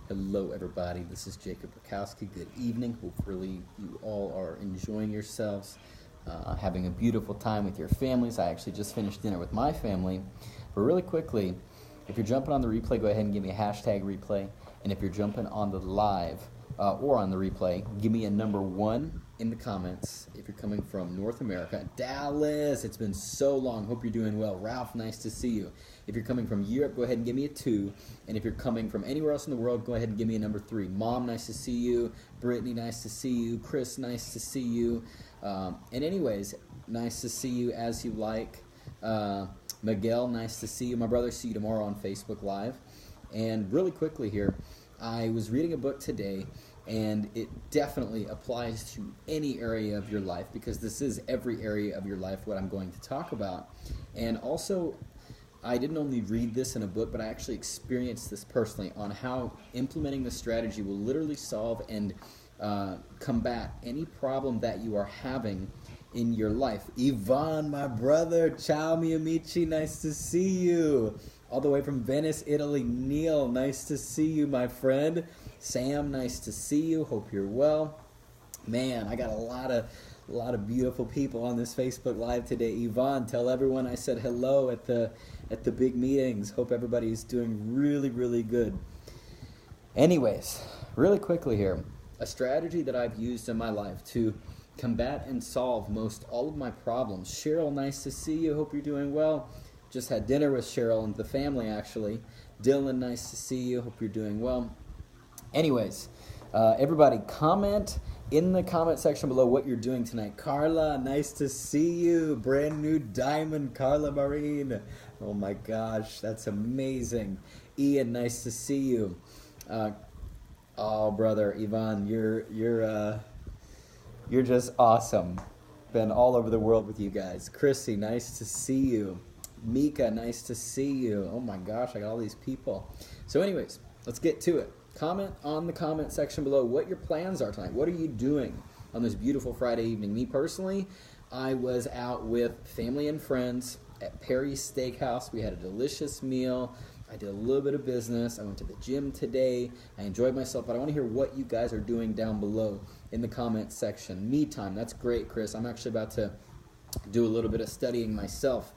Hello, everybody. This is Jacob Rakowski. Good evening. Hopefully, you all are enjoying yourselves, having a beautiful time with your families. I actually just finished dinner with my family. But really quickly, if you're jumping on the replay, go ahead and give me a hashtag replay. And if you're jumping on the live or on the replay, give me a number 1 in the comments. If you're coming from North America, Dallas, it's been so long. Hope you're doing well. Ralph, nice to see you. If you're coming from Europe, go ahead and give me a 2. And if you're coming from anywhere else in the world, go ahead and give me a number 3. Mom, nice to see you. Brittany, nice to see you. Chris, nice to see you. And anyways, nice to see you as you like. Miguel, nice to see you. My brother, see you tomorrow on Facebook Live. And really quickly here, I was reading a book today, and it definitely applies to any area of your life, because this is every area of your life what I'm going to talk about. And also, I didn't only read this in a book, but I actually experienced this personally on how implementing the strategy will literally solve and combat any problem that you are having in your life. Yvonne, my brother, ciao mi amici, nice to see you. All the way from Venice, Italy. Neil, nice to see you, my friend. Sam, nice to see you. Hope you're well. Man, I got a lot of beautiful people on this Facebook Live today. Yvonne, tell everyone I said hello at the big meetings. Hope everybody's doing really, really good. Anyways, really quickly here, a strategy that I've used in my life to combat and solve most all of my problems. Cheryl, nice to see you. Hope you're doing well. Just had dinner with Cheryl and the family, actually. Dylan, nice to see you. Hope you're doing well. Anyways, everybody comment in the comment section below what you're doing tonight. Carla, nice to see you. Brand new diamond, Carla Marine. Oh my gosh, that's amazing. Ian, nice to see you. Oh, brother, Yvonne, you're just awesome. Been all over the world with you guys. Chrissy, nice to see you. Mika, nice to see you. Oh my gosh, I got all these people. So anyways, let's get to it. Comment on the comment section below what your plans are tonight. What are you doing on this beautiful Friday evening? Me personally, I was out with family and friends at Perry's Steakhouse. We had a delicious meal. I did a little bit of business. I went to the gym today. I enjoyed myself, but I want to hear what you guys are doing down below in the comment section. Me time, that's great, Chris. I'm actually about to do a little bit of studying myself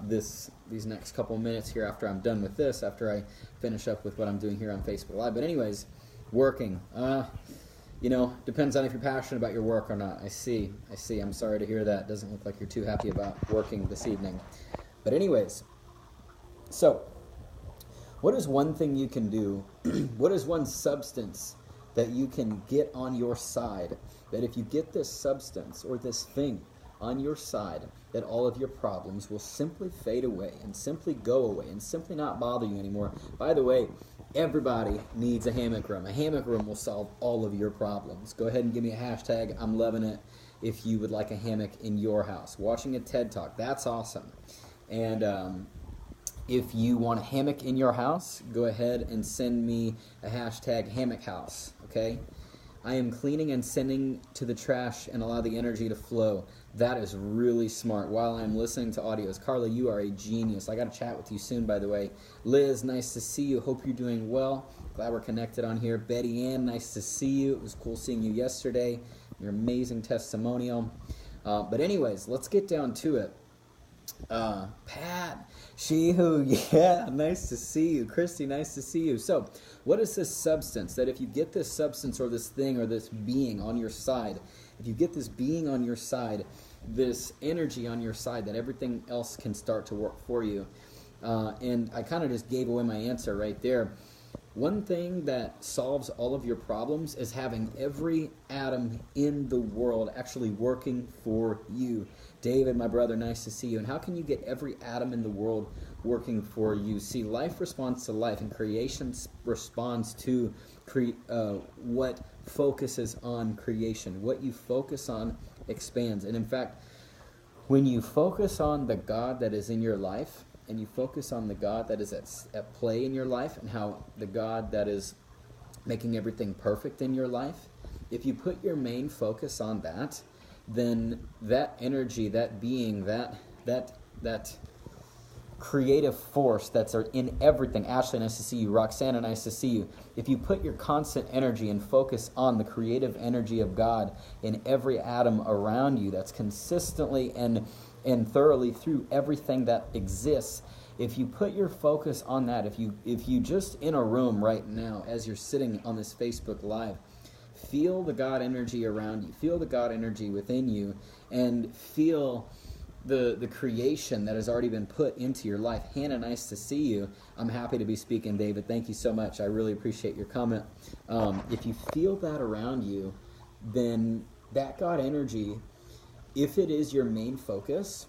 these next couple minutes here after I'm done with this, after I finish up with what I'm doing here on Facebook Live. But anyways, working. Depends on if you're passionate about your work or not. I see. I'm sorry to hear that. Doesn't look like you're too happy about working this evening. But anyways, so what is one thing you can do? What is one substance that you can get on your side, that if you get this substance or this thing on your side, that all of your problems will simply fade away and simply go away and simply not bother you anymore? By the way, everybody needs a hammock room. A hammock room will solve all of your problems. Go ahead and give me a hashtag. I'm loving it if you would like a hammock in your house. Watching a TED Talk, that's awesome. And if you want a hammock in your house, go ahead and send me a hashtag hammock house, okay? I am cleaning and sending to the trash and allow the energy to flow. That is really smart. While I'm listening to audios. Carla, you are a genius. I got to chat with you soon, by the way. Liz, nice to see you. Hope you're doing well. Glad we're connected on here. Betty Ann, nice to see you. It was cool seeing you yesterday. Your amazing testimonial. But anyways, let's get down to it. Pat, She-Who, yeah, nice to see you. Christy, nice to see you. So, what is this substance that if you get this substance or this thing or this being on your side, if you get this being on your side, this energy on your side, that everything else can start to work for you? And I kind of just gave away my answer right there. One thing that solves all of your problems is having every atom in the world actually working for you. David, my brother, nice to see you. And how can you get every atom in the world working for you? See, life responds to life, and creation responds to what focuses on creation. What you focus on expands. And in fact, when you focus on the God that is in your life, and you focus on the God that is at play in your life, and how the God that is making everything perfect in your life, if you put your main focus on that, then that energy, that being, that creative force that's in everything. Ashley, nice to see you. Roxana, nice to see you. If you put your constant energy and focus on the creative energy of God in every atom around you, that's consistently and thoroughly through everything that exists, if you put your focus on that, if you just in a room right now as you're sitting on this Facebook Live, feel the God energy around you, feel the God energy within you, and feel the creation that has already been put into your life. Hannah, nice to see you. I'm happy to be speaking, David. Thank you so much. I really appreciate your comment. If you feel that around you, then that God energy, if it is your main focus,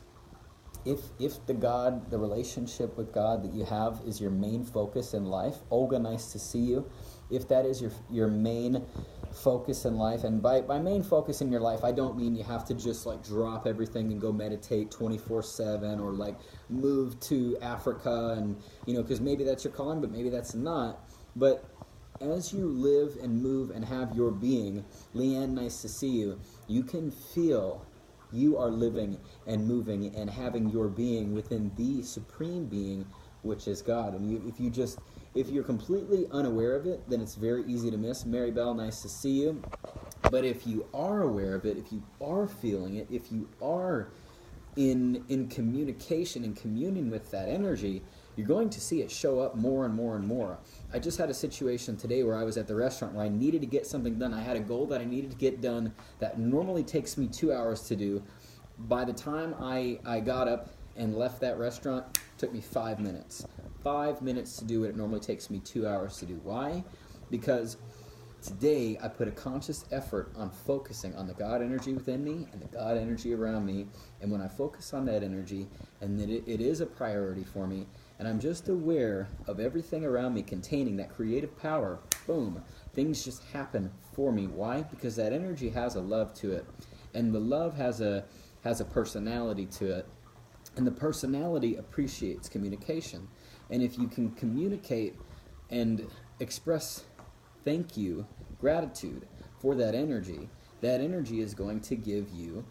if the relationship with God that you have is your main focus in life, Olga, nice to see you. If that is your main focus in life, and by main focus in your life, I don't mean you have to just like drop everything and go meditate 24/7 or like move to Africa and, because maybe that's your calling, but maybe that's not. But as you live and move and have your being, Leanne, nice to see you, you can feel you are living and moving and having your being within the supreme being, which is God. And if you're completely unaware of it, then it's very easy to miss. Mary Bell, nice to see you. But if you are aware of it, if you are feeling it, if you are in communication and communion with that energy, you're going to see it show up more and more and more. I just had a situation today where I was at the restaurant where I needed to get something done. I had a goal that I needed to get done that normally takes me 2 hours to do. By the time I got up and left that restaurant, it took me 5 minutes. 5 minutes to do what it normally takes me 2 hours to do. Why? Because today I put a conscious effort on focusing on the God energy within me and the God energy around me. And when I focus on that energy, and that it is a priority for me, and I'm just aware of everything around me containing that creative power, boom, things just happen for me. Why? Because that energy has a love to it. And the love has a personality to it. And the personality appreciates communication. And if you can communicate and express thank you, gratitude for that energy is going to give you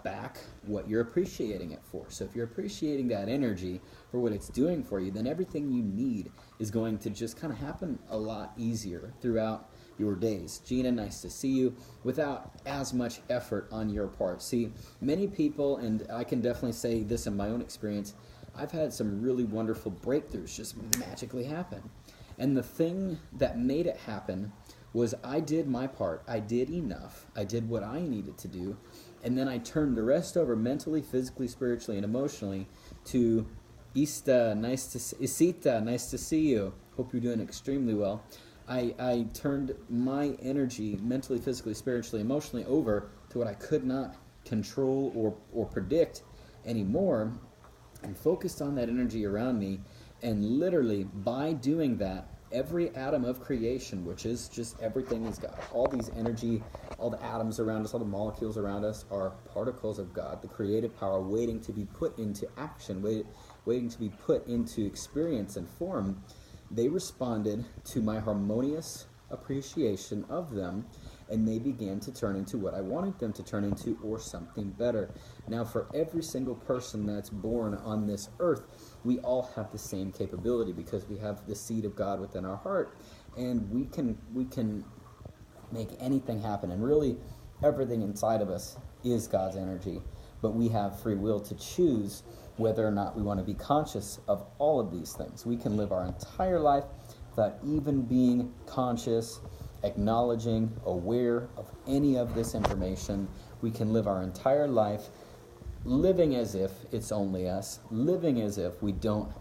back what you're appreciating it for. So if you're appreciating that energy for what it's doing for you, then everything you need is going to just kind of happen a lot easier throughout your days. Gina, nice to see you, without as much effort on your part. See, many people, and I can definitely say this in my own experience, I've had some really wonderful breakthroughs just magically happen. And the thing that made it happen was I did my part. I did enough. I did what I needed to do. And then I turned the rest over mentally, physically, spiritually, and emotionally to Isita, nice to see you. Hope you're doing extremely well. I turned my energy mentally, physically, spiritually, emotionally over to what I could not control or predict anymore, and focused on that energy around me. And literally, by doing that, every atom of creation, which is just everything is God, all these energy, all the atoms around us, all the molecules around us are particles of God, the creative power waiting to be put into action, waiting to be put into experience and form. They responded to my harmonious appreciation of them, and they began to turn into what I wanted them to turn into, or something better. Now, for every single person that's born on this earth, we all have the same capability because we have the seed of God within our heart, and we can make anything happen. And really, everything inside of us is God's energy, but we have free will to choose whether or not we want to be conscious of all of these things. We can live our entire life without even being conscious, acknowledging, aware of any of this information. We can live our entire life living as if it's only us, living as if we don't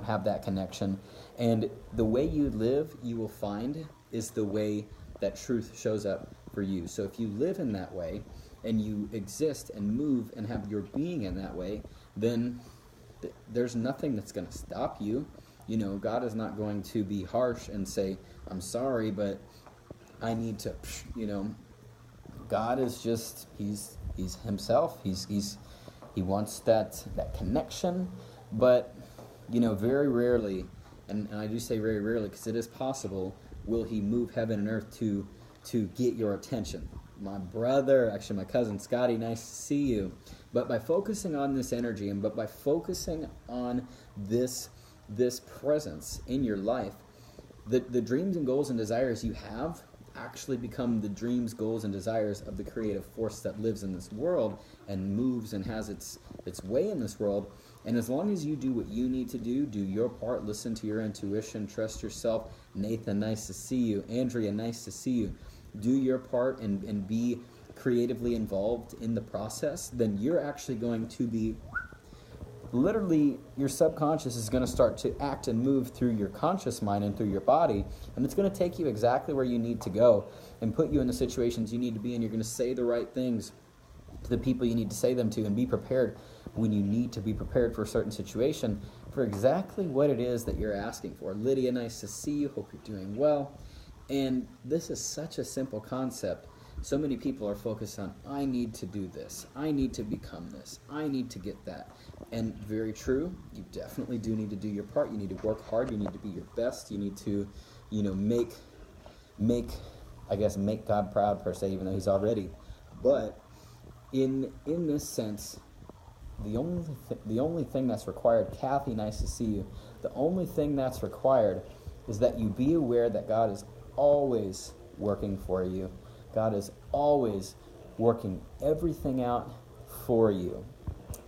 have that connection. And the way you live, you will find, is the way that truth shows up for you. So if you live in that way, and you exist and move and have your being in that way, then there's nothing that's going to stop you. God is not going to be harsh and say, I'm sorry, but I need to, God is just, he's himself. He wants that connection, but, very rarely, and I do say very rarely because it is possible, will he move heaven and earth to get your attention. My brother, actually my cousin Scotty, nice to see you. But by focusing on this energy and by focusing on this presence in your life, the dreams and goals and desires you have actually become the dreams, goals, and desires of the creative force that lives in this world and moves and has its way in this world. And as long as you do what you need to do your part, listen to your intuition, trust yourself. Nathan, nice to see you. Andrea, nice to see you. Do your part and be creatively involved in the process, then you're actually going to be, literally, your subconscious is going to start to act and move through your conscious mind and through your body, and it's going to take you exactly where you need to go and put you in the situations you need to be in. You're going to say the right things to the people you need to say them to, and be prepared when you need to be prepared for a certain situation for exactly what it is that you're asking for. Lydia, nice to see you. Hope you're doing well. And this is such a simple concept. So many people are focused on, I need to do this, I need to become this, I need to get that. And very true, you definitely do need to do your part. You need to work hard, you need to be your best, you need to, make God proud per se, even though he's already. But in this sense, the only thing that's required, Kathy, nice to see you, the only thing that's required is that you be aware that God is always working for you. God is always working everything out for you.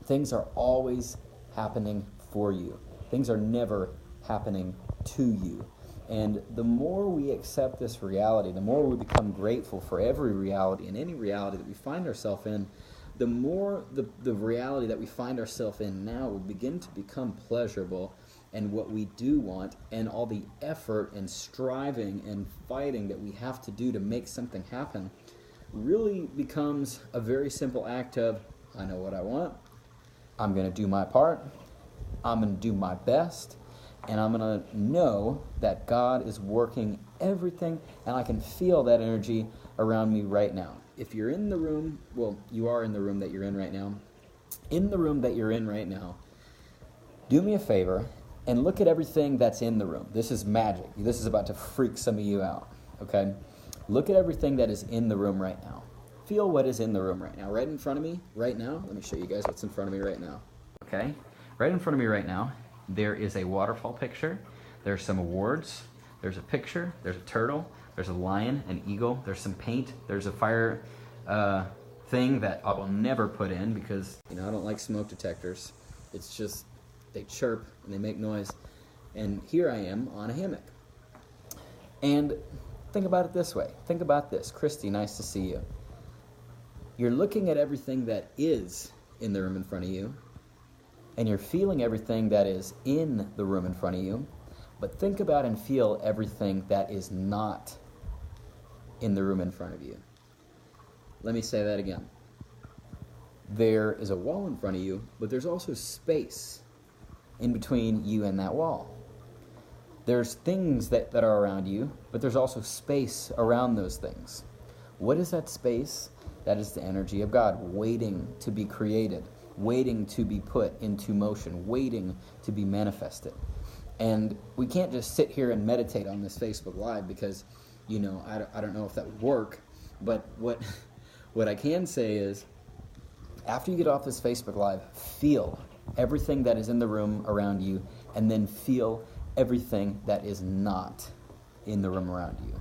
Things are always happening for you. Things are never happening to you. And the more we accept this reality, the more we become grateful for every reality and any reality that we find ourselves in, the more the reality that we find ourselves in now will begin to become pleasurable, and what we do want, and all the effort and striving and fighting that we have to do to make something happen really becomes a very simple act of, I know what I want, I'm going to do my part, I'm going to do my best, and I'm going to know that God is working everything, and I can feel that energy around me right now. If you're in the room, well, you are in the room that you're in right now. In the room that you're in right now, do me a favor and look at everything that's in the room. This is magic. This is about to freak some of you out, okay? Look at everything that is in the room right now. Feel what is in the room right now. Right in front of me, right now. Let me show you guys what's in front of me right now. Okay? Right in front of me right now, there is a waterfall picture. There's some awards. There's a picture. There's a turtle. There's a lion, an eagle. There's some paint. There's a fire thing that I will never put in because, I don't like smoke detectors. It's just, they chirp and they make noise. And here I am on a hammock. And think about it this way. Think about this. Christy, nice to see you. You're looking at everything that is in the room in front of you, and you're feeling everything that is in the room in front of you, but think about and feel everything that is not in the room in front of you. Let me say that again. There is a wall in front of you, but there's also space in between you and that wall. There's things that are around you, but there's also space around those things. What is that space? That is the energy of God, waiting to be created, waiting to be put into motion, waiting to be manifested. And we can't just sit here and meditate on this Facebook Live because, I don't know if that would work. But what I can say is, after you get off this Facebook Live, feel everything that is in the room around you, and then feel everything that is not in the room around you.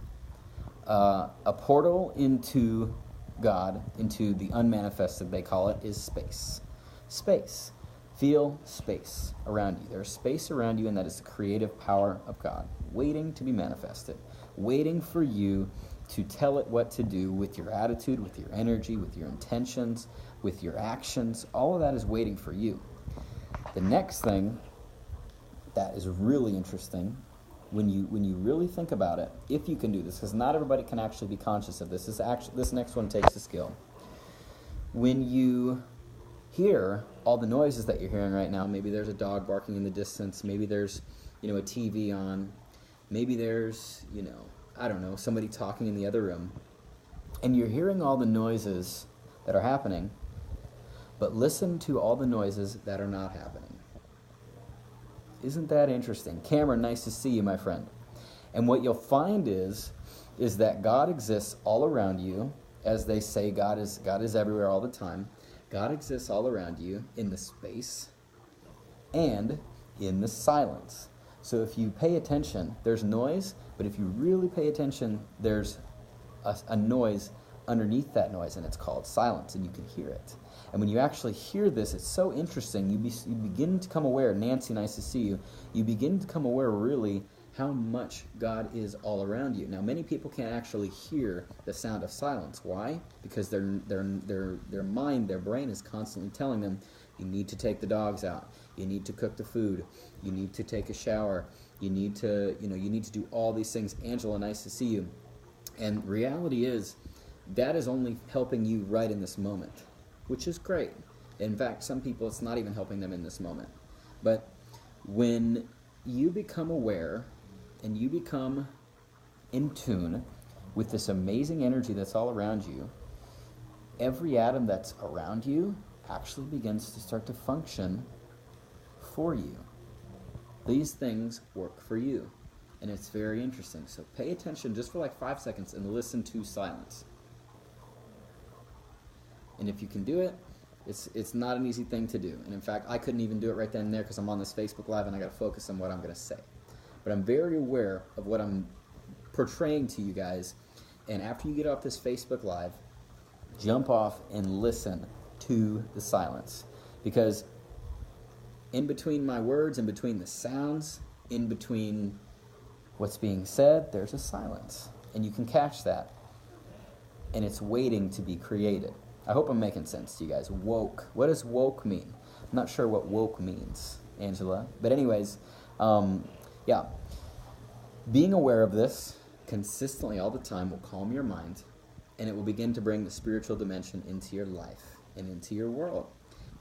A portal into God, into the unmanifested, they call it, is space. Space. Feel space around you. There's space around you, and that is the creative power of God, waiting to be manifested, waiting for you to tell it what to do with your attitude, with your energy, with your intentions, with your actions. All of that is waiting for you. The next thing that is really interesting, when you really think about it, if you can do this, because not everybody can actually be conscious of this. This next one takes a skill. When you hear all the noises that you're hearing right now, maybe there's a dog barking in the distance, maybe there's, a TV on, maybe there's, I don't know, somebody talking in the other room, and you're hearing all the noises that are happening, but listen to all the noises that are not happening. Isn't that interesting? Cameron, nice to see you, my friend. And what you'll find is that God exists all around you. As they say, God is everywhere all the time. God exists all around you in the space and in the silence. So if you pay attention, there's noise, but if you really pay attention, there's a noise underneath that noise, and it's called silence, and you can hear it. And when you actually hear this, it's so interesting. You begin to come aware, Nancy, nice to see you. You begin to come aware, really, how much God is all around you. Now, many people can't actually hear the sound of silence. Why? Because their mind, their brain is constantly telling them, you need to take the dogs out. You need to cook the food. You need to take a shower. You need to do all these things. Angela, nice to see you. And reality is, that is only helping you right in this moment, which is great. In fact, some people, it's not even helping them in this moment. But when you become aware and you become in tune with this amazing energy that's all around you, every atom that's around you actually begins to start to function for you. These things work for you. And it's very interesting. So pay attention just for like 5 seconds and listen to silence. And if you can do it, it's not an easy thing to do. And in fact, I couldn't even do it right then and there because I'm on this Facebook Live and I got to focus on what I'm going to say. But I'm very aware of what I'm portraying to you guys. And after you get off this Facebook Live, jump off and listen to the silence. Because in between my words, in between the sounds, in between what's being said, there's a silence. And you can catch that. And it's waiting to be created. I hope I'm making sense to you guys. Woke. What does woke mean? I'm not sure what woke means, Angela. But anyways, yeah. Being aware of this consistently all the time will calm your mind, and it will begin to bring the spiritual dimension into your life and into your world.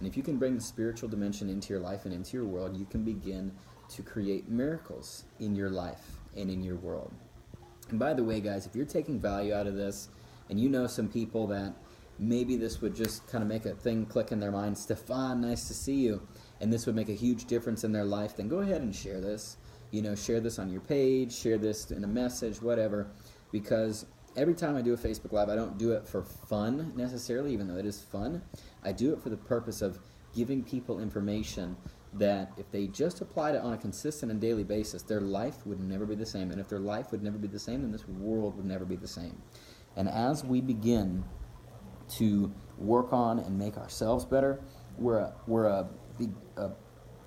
And if you can bring the spiritual dimension into your life and into your world, you can begin to create miracles in your life and in your world. And by the way, guys, if you're taking value out of this, and you know some people that maybe this would just kind of make a thing click in their mind, Stefan, nice to see you, and this would make a huge difference in their life, then go ahead and share this. Share this on your page, share this in a message, whatever, because every time I do a Facebook Live, I don't do it for fun necessarily, even though it is fun. I do it for the purpose of giving people information that if they just applied it on a consistent and daily basis, their life would never be the same. And if their life would never be the same, then this world would never be the same. And as we begin to work on and make ourselves better, we're a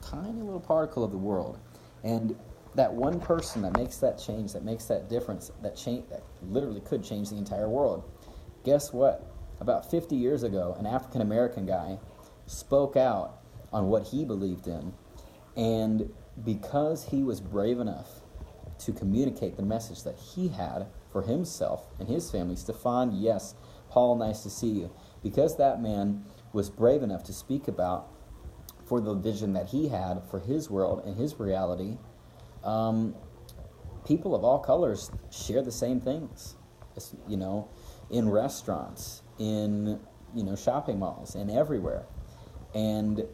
tiny little particle of the world. And that one person that makes that change, that makes that difference, that literally could change the entire world. Guess what? About 50 years ago, an African American guy spoke out on what he believed in, and because he was brave enough to communicate the message that he had for himself and his family, Stefan, yes, Paul, nice to see you. Because that man was brave enough to speak about for the vision that he had for his world and his reality, people of all colors share the same things, in restaurants, in, shopping malls, and everywhere. And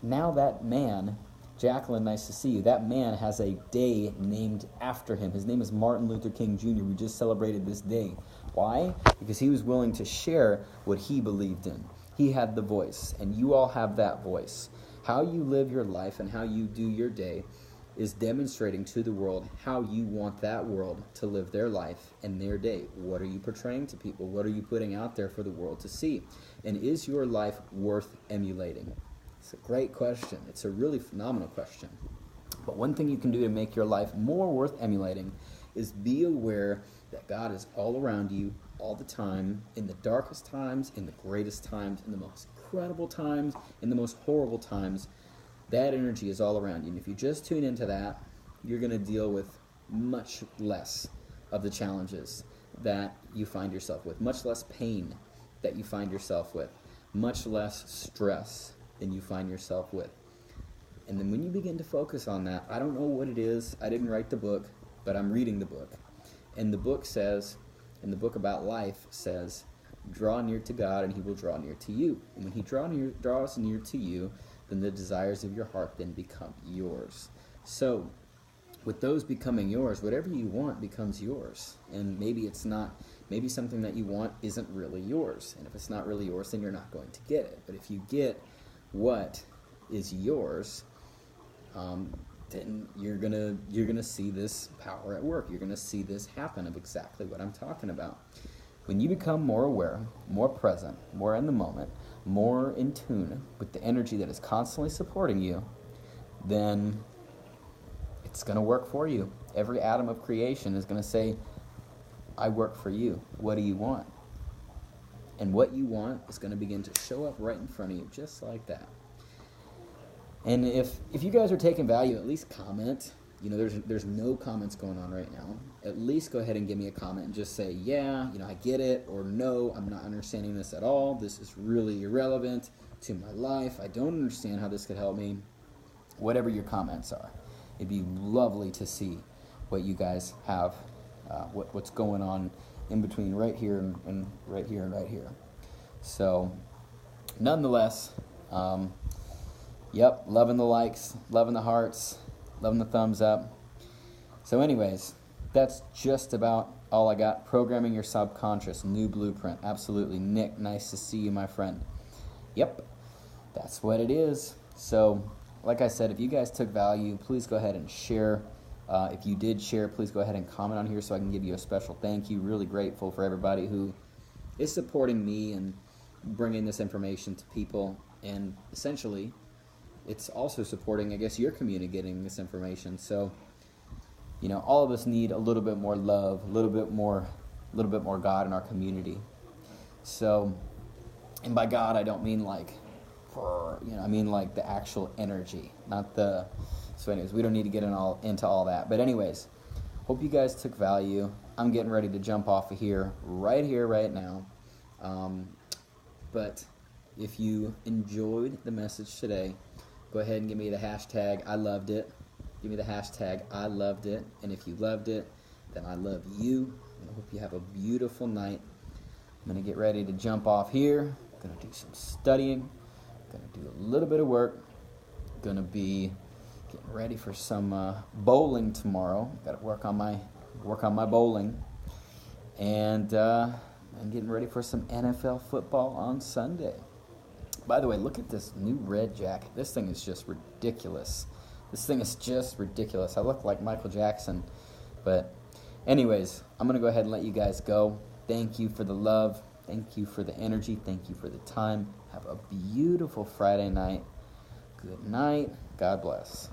now that man, Jacqueline, nice to see you, that man has a day named after him. His name is Martin Luther King Jr. We just celebrated this day. Why? Because he was willing to share what he believed in. He had the voice, and you all have that voice. How you live your life and how you do your day is demonstrating to the world how you want that world to live their life and their day. What are you portraying to people? What are you putting out there for the world to see? And is your life worth emulating? It's a great question. It's a really phenomenal question. But one thing you can do to make your life more worth emulating is be aware that God is all around you all the time, in the darkest times, in the greatest times, in the most incredible times, in the most horrible times. That energy is all around you. And if you just tune into that, you're going to deal with much less of the challenges that you find yourself with, much less pain that you find yourself with, much less stress than you find yourself with. And then when you begin to focus on that, I don't know what it is. I didn't write the book, but I'm reading the book. And the book says, and the book about life says, draw near to God and he will draw near to you. And when he draws near to you, then the desires of your heart then become yours. So with those becoming yours, whatever you want becomes yours. And maybe it's not, maybe something that you want isn't really yours. And if it's not really yours, then you're not going to get it. But if you get what is yours, then you're gonna see this power at work. You're gonna see this happen of exactly what I'm talking about. When you become more aware, more present, more in the moment, more in tune with the energy that is constantly supporting you, then it's going to work for you. Every atom of creation is going to say, I work for you. What do you want? And what you want is going to begin to show up right in front of you, just like that. And if you guys are taking value, at least comment. You know, there's no comments going on right now. At least go ahead and give me a comment and just say, yeah, you know, I get it, or no, I'm not understanding this at all. This is really irrelevant to my life. I don't understand how this could help me. Whatever your comments are. It'd be lovely to see what you guys have, what's going on in between right here and right here and right here. So, nonetheless, yep, loving the likes, loving the hearts, loving the thumbs up. So anyways, that's just about all I got. Programming your subconscious, new blueprint. Absolutely. Nick, nice to see you, my friend. Yep, that's what it is. So, like I said, if you guys took value, please go ahead and share. If you did share, please go ahead and comment on here so I can give you a special thank you. Really grateful for everybody who is supporting me and bringing this information to people. And essentially, it's also supporting, I guess, your community getting this information. So, you know, all of us need a little bit more love, a little bit more God in our community. So, and by God, I don't mean like, you know, I mean like the actual energy, not the. So, anyways, we don't need to get into all that. But anyways, hope you guys took value. I'm getting ready to jump off of here, right now. But if you enjoyed the message today, go ahead and give me the hashtag I loved it. Give me the hashtag I loved it. And if you loved it, then I love you. And I hope you have a beautiful night. I'm going to get ready to jump off here. I'm going to do some studying. I'm going to do a little bit of work. I'm going to be getting ready for some bowling tomorrow. Got to work on my bowling. And I'm getting ready for some NFL football on Sunday. By the way, look at this new red jacket. This thing is just ridiculous. I look like Michael Jackson. But anyways, I'm going to go ahead and let you guys go. Thank you for the love. Thank you for the energy. Thank you for the time. Have a beautiful Friday night. Good night. God bless.